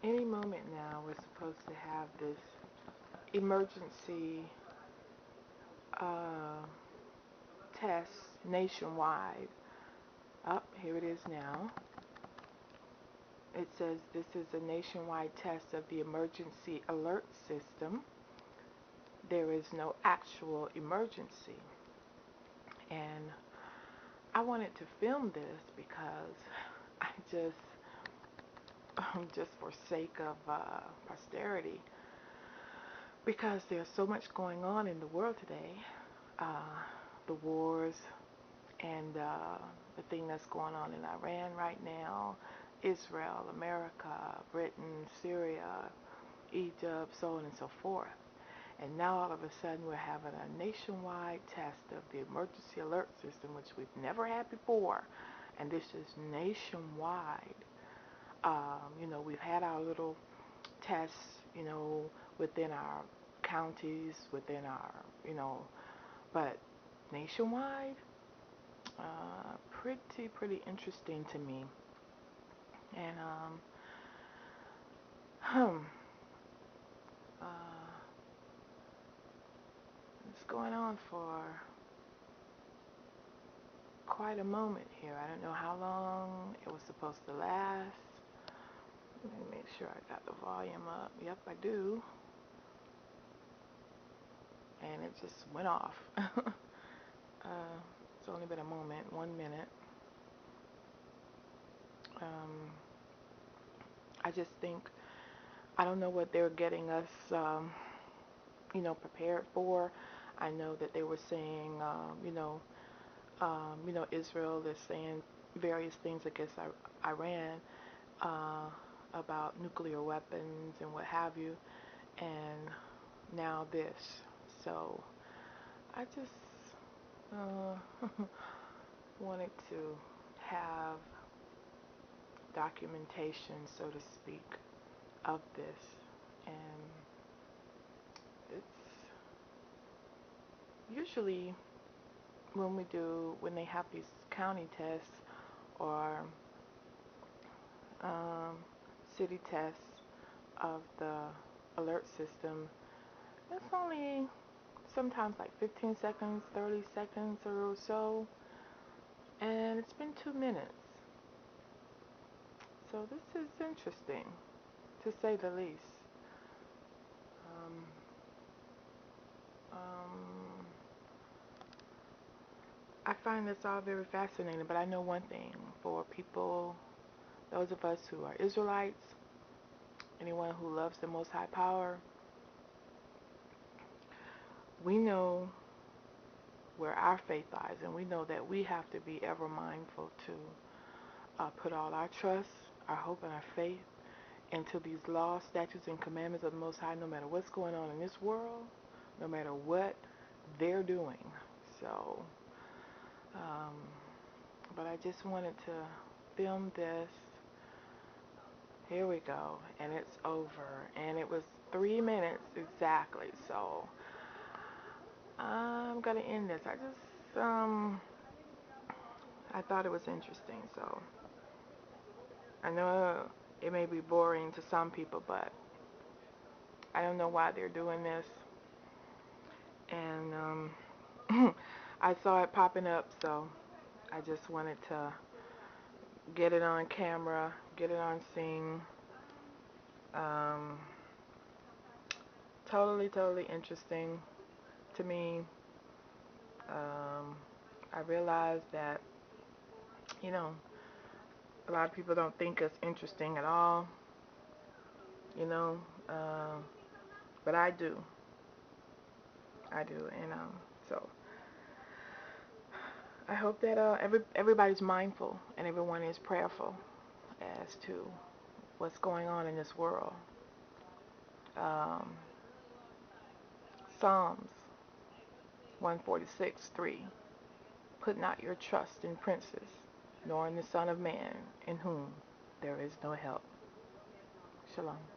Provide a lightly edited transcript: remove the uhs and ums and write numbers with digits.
Any moment now, we're supposed to have this emergency uh, test nationwide. Up here it is now. It says this is a nationwide test of the emergency alert system. There is no actual emergency. And I wanted to film this because I just for sake of posterity, because there's so much going on in the world today, uh, the wars and the thing that's going on in Iran right now, Israel, America, Britain, Syria, Egypt, so on and so forth. And now all of a sudden we're having a nationwide test of the emergency alert system, which we've never had before. And this is nationwide. We've had our little tests, within our counties, within our, but nationwide, pretty interesting to me. And hmm, uh, it's going on for quite a moment here. I don't know how long it was supposed to last. Let me make sure I got the volume up. Yep, I do. And it just went off. It's only been a moment, 1 minute. Um, I just think, I don't know what they're getting us, prepared for. I know that they were saying, Israel is saying various things against Iran, about nuclear weapons and what have you, and now this. So I just wanted to have documentation, so to speak, of this. And it's usually when they have these county tests or um, city tests of the alert system, it's only sometimes like 15 seconds, 30 seconds or so, and it's been 2 minutes. So this is interesting, to say the least. Um, um, I find this all very fascinating, but I know one thing: for people, those of us who are Israelites, anyone who loves the Most High Power, we know where our faith lies, and we know that we have to be ever mindful to put all our trust, our hope, and our faith into these laws, statutes, and commandments of the Most High, no matter what's going on in this world, no matter what they're doing. So, um, but I just wanted to film this. Here we go, and it's over, and it was 3 minutes exactly. So I'm gonna end this. I thought it was interesting. So I know it may be boring to some people, but I don't know why they're doing this. And I saw it popping up, so I just wanted to get it on camera, get it on scene. Um, totally interesting to me. I realized that, you know, a lot of people don't think it's interesting at all, you know, uh, but I do. I do, and so I hope that everybody's mindful and everyone is prayerful as to what's going on in this world. Um, Psalms 146:3. Put not your trust in princes, nor in the Son of Man, in whom there is no help. Shalom.